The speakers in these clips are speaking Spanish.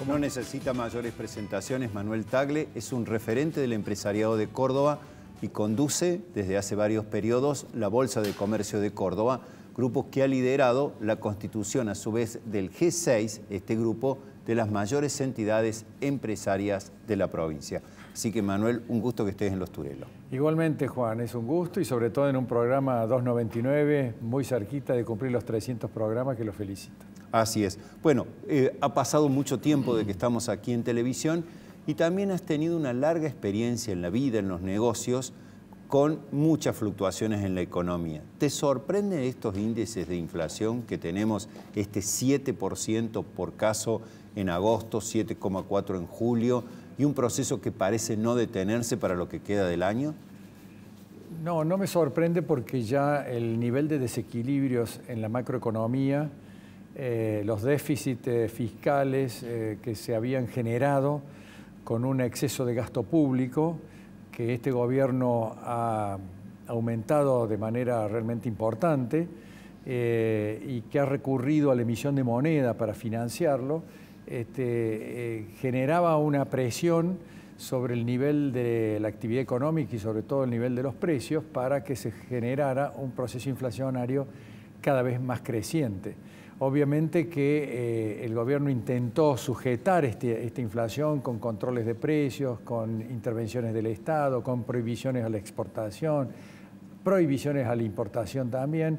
No necesita mayores presentaciones. Manuel Tagle es un referente del empresariado de Córdoba y conduce desde hace varios periodos la Bolsa de Comercio de Córdoba, grupo que ha liderado la constitución a su vez del G6, este grupo de las mayores entidades empresarias de la provincia. Así que Manuel, un gusto que estés en Los Turelos. Igualmente, Juan, es un gusto y sobre todo en un programa 299, muy cerquita de cumplir los 300 programas, que los felicito. Así es. Bueno, ha pasado mucho tiempo de que estamos aquí en televisión y también has tenido una larga experiencia en la vida, en los negocios, con muchas fluctuaciones en la economía. ¿Te sorprenden estos índices de inflación que tenemos, este 7% por caso en agosto, 7,4% en julio, y un proceso que parece no detenerse para lo que queda del año? No, no me sorprende porque ya el nivel de desequilibrios en la macroeconomía, los déficits fiscales que se habían generado con un exceso de gasto público que este gobierno ha aumentado de manera realmente importante y que ha recurrido a la emisión de moneda para financiarlo, generaba una presión sobre el nivel de la actividad económica y sobre todo el nivel de los precios para que se generara un proceso inflacionario cada vez más creciente. Obviamente que el gobierno intentó sujetar esta inflación con controles de precios, con intervenciones del Estado, con prohibiciones a la exportación, prohibiciones a la importación también,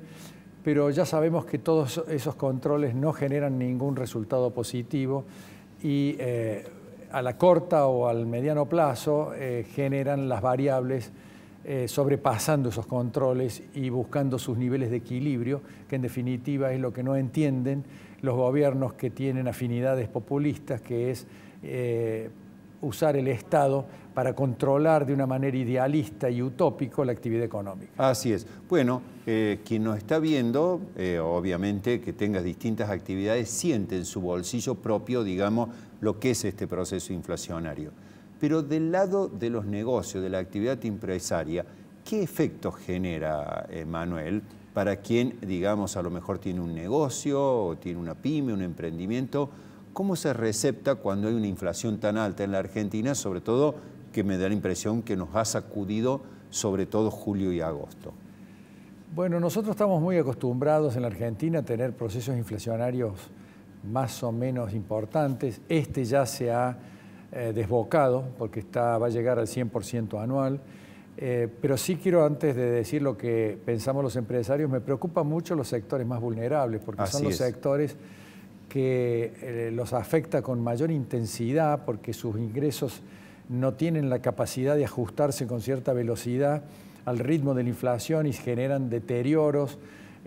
pero ya sabemos que todos esos controles no generan ningún resultado positivo y a la corta o al mediano plazo generan las variables sobrepasando esos controles y buscando sus niveles de equilibrio, que en definitiva es lo que no entienden los gobiernos que tienen afinidades populistas, que es usar el Estado para controlar de una manera idealista y utópico la actividad económica. Así es. Bueno, quien nos está viendo, obviamente que tengas distintas actividades, siente en su bolsillo propio, digamos, lo que es este proceso inflacionario. Pero del lado de los negocios, de la actividad empresaria, ¿qué efecto genera, Manuel, para quien, digamos, a lo mejor tiene un negocio o tiene una pyme, un emprendimiento? ¿Cómo se recepta cuando hay una inflación tan alta en la Argentina, sobre todo que me da la impresión que nos ha sacudido sobre todo julio y agosto? Bueno, nosotros estamos muy acostumbrados en la Argentina a tener procesos inflacionarios más o menos importantes. Este ya se ha desbocado porque va a llegar al 100% anual, pero sí quiero, antes de decir lo que pensamos los empresarios, me preocupan mucho los sectores más vulnerables porque son los sectores que los afecta con mayor intensidad porque sus ingresos no tienen la capacidad de ajustarse con cierta velocidad al ritmo de la inflación y generan deterioros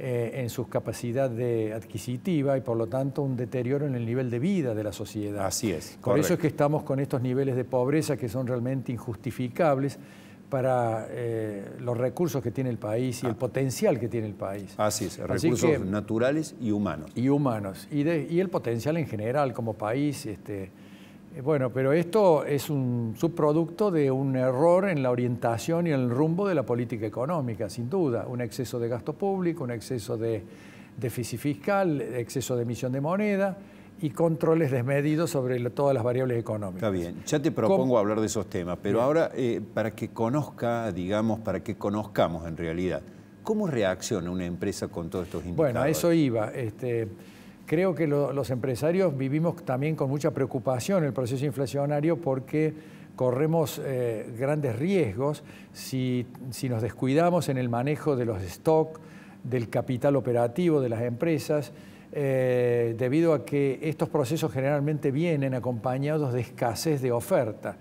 en su capacidad adquisitiva y por lo tanto un deterioro en el nivel de vida de la sociedad. Así es. Por eso es que estamos con estos niveles de pobreza que son realmente injustificables para los recursos que tiene el país y el potencial que tiene el país. Así es, recursos naturales y humanos. Y humanos, y el potencial en general como país. Bueno, pero esto es un subproducto de un error en la orientación y en el rumbo de la política económica, sin duda. Un exceso de gasto público, un exceso de déficit fiscal, exceso de emisión de moneda y controles desmedidos sobre todas las variables económicas. Está bien, ya te propongo hablar de esos temas, pero ahora para que conozca, digamos, para que conozcamos en realidad, ¿cómo reacciona una empresa con todos estos indicadores? Bueno, a eso iba. Creo que los empresarios vivimos también con mucha preocupación el proceso inflacionario porque corremos grandes riesgos si nos descuidamos en el manejo de los stocks, del capital operativo de las empresas, debido a que estos procesos generalmente vienen acompañados de escasez de oferta,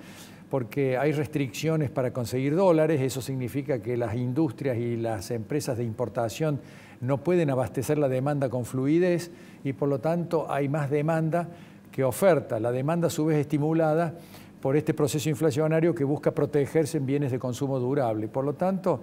porque hay restricciones para conseguir dólares. Eso significa que las industrias y las empresas de importación no pueden abastecer la demanda con fluidez y por lo tanto hay más demanda que oferta. La demanda a su vez estimulada por este proceso inflacionario que busca protegerse en bienes de consumo durable. Por lo tanto,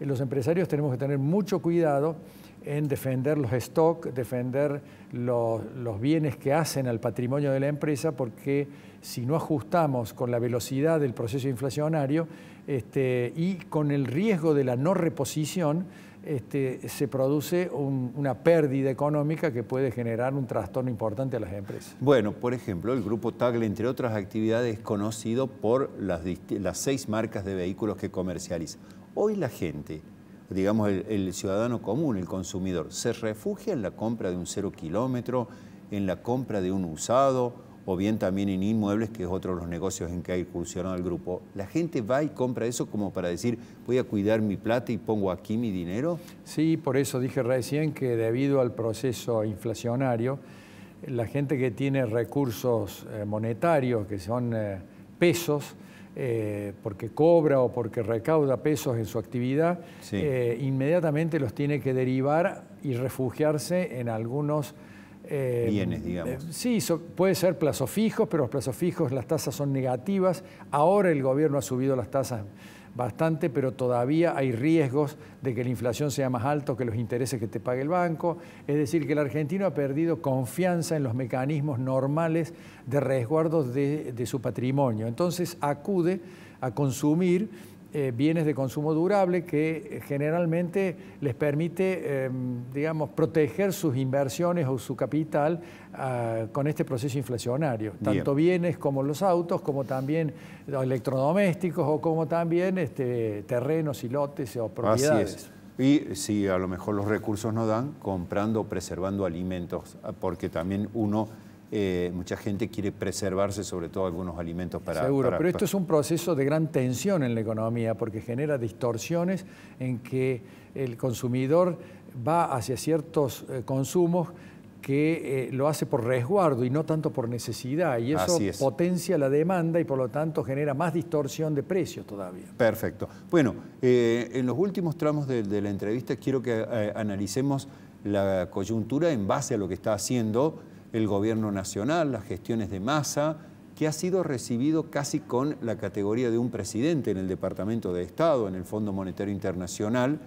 los empresarios tenemos que tener mucho cuidado en defender los stocks, defender los bienes que hacen al patrimonio de la empresa, porque si no ajustamos con la velocidad del proceso inflacionario y con el riesgo de la no reposición, se produce una pérdida económica que puede generar un trastorno importante a las empresas. Bueno, por ejemplo, el Grupo Tagle, entre otras actividades, es conocido por las 6 marcas de vehículos que comercializa. Hoy la gente, digamos el ciudadano común, el consumidor, se refugia en la compra de un 0 kilómetro, en la compra de un usado, o bien también en inmuebles, que es otro de los negocios en que ha incursionado el grupo. ¿La gente va y compra eso como para decir, voy a cuidar mi plata y pongo aquí mi dinero? Sí, por eso dije recién que debido al proceso inflacionario, la gente que tiene recursos monetarios, que son pesos, porque cobra o porque recauda pesos en su actividad, sí, inmediatamente los tiene que derivar y refugiarse en algunos bienes, digamos. Sí, puede ser plazos fijos, pero los plazos fijos, las tasas son negativas. Ahora el gobierno ha subido las tasas bastante, pero todavía hay riesgos de que la inflación sea más alta que los intereses que te pague el banco. Es decir, que el argentino ha perdido confianza en los mecanismos normales de resguardo de su patrimonio. Entonces acude a consumir bienes de consumo durable que generalmente les permite, digamos, proteger sus inversiones o su capital con este proceso inflacionario. Tanto bienes como los autos, como también los electrodomésticos o como también terrenos y lotes o propiedades. Así es. Y si a lo mejor los recursos no dan, comprando o preservando alimentos, porque también mucha gente quiere preservarse, sobre todo algunos alimentos para... Seguro, pero esto es un proceso de gran tensión en la economía porque genera distorsiones en que el consumidor va hacia ciertos consumos que lo hace por resguardo y no tanto por necesidad, y eso potencia la demanda y por lo tanto genera más distorsión de precios todavía. Perfecto. Bueno, en los últimos tramos de la entrevista quiero que analicemos la coyuntura en base a lo que está haciendo el gobierno nacional, las gestiones de Massa, que ha sido recibido casi con la categoría de un presidente en el Departamento de Estado, en el Fondo Monetario Internacional,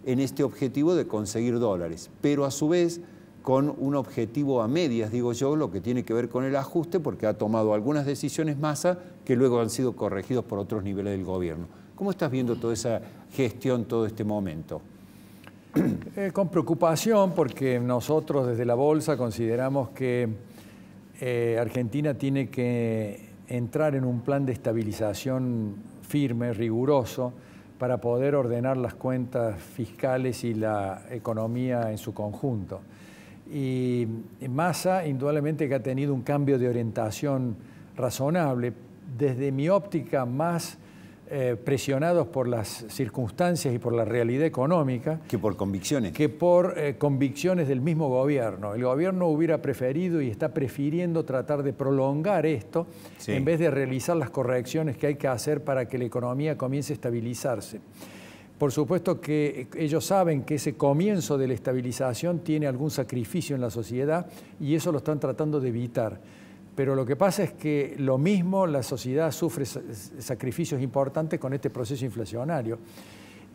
en este objetivo de conseguir dólares, pero a su vez con un objetivo a medias, digo yo, lo que tiene que ver con el ajuste, porque ha tomado algunas decisiones Massa que luego han sido corregidos por otros niveles del gobierno. ¿Cómo estás viendo toda esa gestión, todo este momento? Con preocupación, porque nosotros desde la Bolsa consideramos que Argentina tiene que entrar en un plan de estabilización firme, riguroso, para poder ordenar las cuentas fiscales y la economía en su conjunto. Y Massa, indudablemente que ha tenido un cambio de orientación razonable, desde mi óptica más presionados por las circunstancias y por la realidad económica. Que por convicciones. Que por convicciones del mismo gobierno. El gobierno hubiera preferido y está prefiriendo tratar de prolongar esto, sí, en vez de realizar las correcciones que hay que hacer para que la economía comience a estabilizarse. Por supuesto que ellos saben que ese comienzo de la estabilización tiene algún sacrificio en la sociedad y eso lo están tratando de evitar. Pero lo que pasa es que lo mismo la sociedad sufre sacrificios importantes con este proceso inflacionario.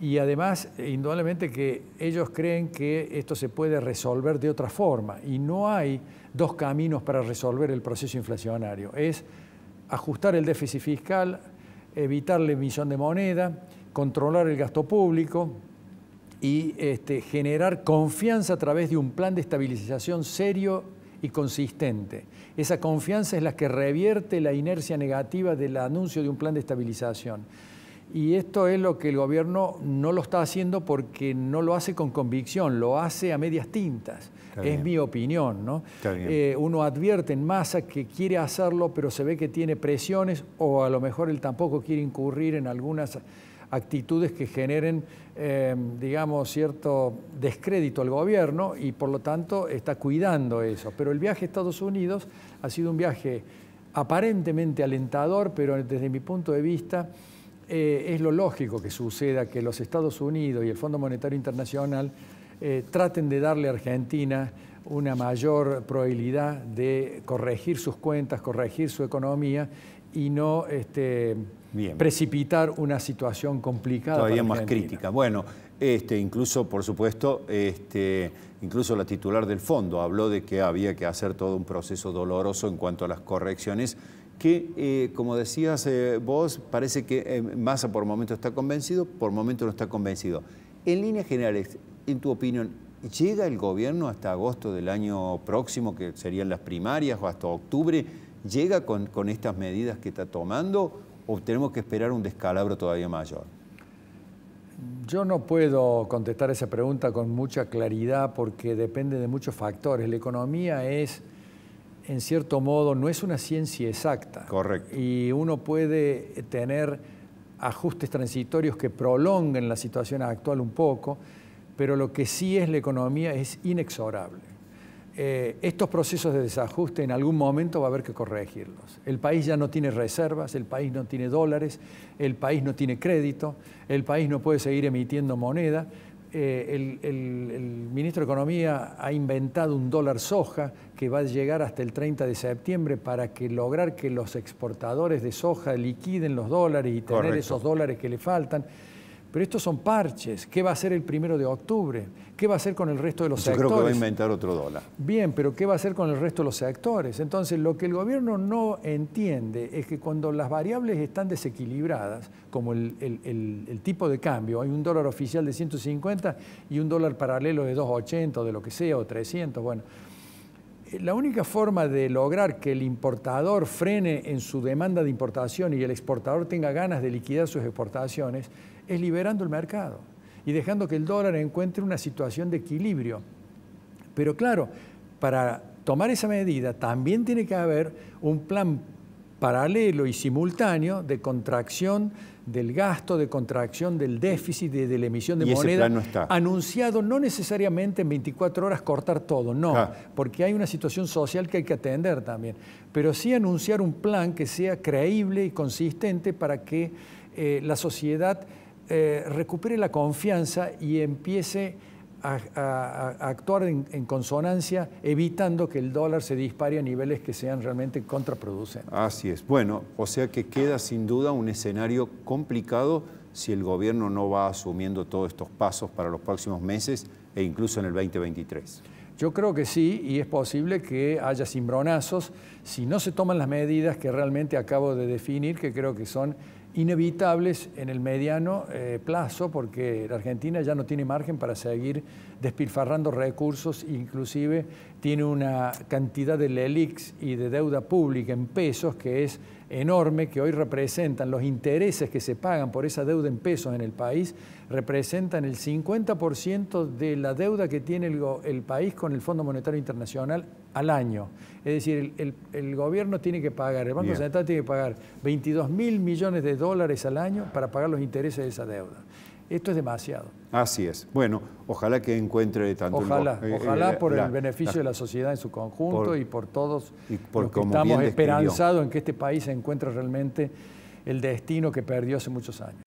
Y además, indudablemente que ellos creen que esto se puede resolver de otra forma. Y no hay dos caminos para resolver el proceso inflacionario. Es ajustar el déficit fiscal, evitar la emisión de moneda, controlar el gasto público y generar confianza a través de un plan de estabilización serio y consistente. Esa confianza es la que revierte la inercia negativa del anuncio de un plan de estabilización. Y esto es lo que el gobierno no lo está haciendo porque no lo hace con convicción, lo hace a medias tintas. Es mi opinión, ¿no? Uno advierte en Massa que quiere hacerlo, pero se ve que tiene presiones o a lo mejor él tampoco quiere incurrir en algunas actitudes que generen, digamos, cierto descrédito al gobierno y por lo tanto está cuidando eso. Pero el viaje a Estados Unidos ha sido un viaje aparentemente alentador, pero desde mi punto de vista es lo lógico que suceda que los Estados Unidos y el Fondo Monetario Internacional traten de darle a Argentina una mayor probabilidad de corregir sus cuentas, corregir su economía y no precipitar una situación complicada. Todavía más crítica. Bueno, incluso, por supuesto, incluso la titular del fondo habló de que había que hacer todo un proceso doloroso en cuanto a las correcciones, que, como decías vos, parece que Massa por momento está convencido, por momento no está convencido. En líneas generales, en tu opinión, ¿llega el gobierno hasta agosto del año próximo, que serían las primarias, o hasta octubre? ¿Llega con estas medidas que está tomando o tenemos que esperar un descalabro todavía mayor? Yo no puedo contestar esa pregunta con mucha claridad porque depende de muchos factores. La economía es, en cierto modo, no es una ciencia exacta. Correcto. Y uno puede tener ajustes transitorios que prolonguen la situación actual un poco, pero lo que sí es la economía es inexorable. Estos procesos de desajuste en algún momento va a haber que corregirlos. El país ya no tiene reservas, el país no tiene dólares, el país no tiene crédito, el país no puede seguir emitiendo moneda. El ministro de Economía ha inventado un dólar soja que va a llegar hasta el 30 de septiembre para lograr que los exportadores de soja liquiden los dólares y tener Correcto. esos dólares que le faltan. Pero estos son parches. ¿Qué va a hacer el 1 de octubre? ¿Qué va a hacer con el resto de los sectores? Yo creo que va a inventar otro dólar. Bien, pero ¿qué va a hacer con el resto de los sectores? Entonces, lo que el gobierno no entiende es que cuando las variables están desequilibradas, como el tipo de cambio, hay un dólar oficial de 150 y un dólar paralelo de 2.80 o de lo que sea, o 300, bueno. La única forma de lograr que el importador frene en su demanda de importación y el exportador tenga ganas de liquidar sus exportaciones es liberando el mercado y dejando que el dólar encuentre una situación de equilibrio. Pero claro, para tomar esa medida también tiene que haber un plan paralelo y simultáneo de contracción del gasto, de contracción del déficit, de la emisión de moneda, ese plan no está. Anunciado no necesariamente en 24 horas cortar todo, no, porque hay una situación social que hay que atender también, pero sí anunciar un plan que sea creíble y consistente para que la sociedad recupere la confianza y empiece a actuar en consonancia, evitando que el dólar se dispare a niveles que sean realmente contraproducentes. Así es. Bueno, o sea que queda sin duda un escenario complicado si el gobierno no va asumiendo todos estos pasos para los próximos meses e incluso en el 2023. Yo creo que sí, y es posible que haya cimbronazos si no se toman las medidas que realmente acabo de definir, que creo que son inevitables en el mediano plazo, porque la Argentina ya no tiene margen para seguir despilfarrando recursos, inclusive tiene una cantidad de LELIQs y de deuda pública en pesos que es enorme, que hoy representan los intereses que se pagan por esa deuda en pesos en el país, representan el 50% de la deuda que tiene el país con el Fondo Monetario Internacional al año. Es decir, el gobierno tiene que pagar, el Banco Central tiene que pagar 22.000 millones de dólares al año para pagar los intereses de esa deuda. Esto es demasiado. Así es. Bueno, ojalá que encuentre tanto... Ojalá por el beneficio de la sociedad en su conjunto y por todos los que estamos esperanzados en que este país encuentre realmente el destino que perdió hace muchos años.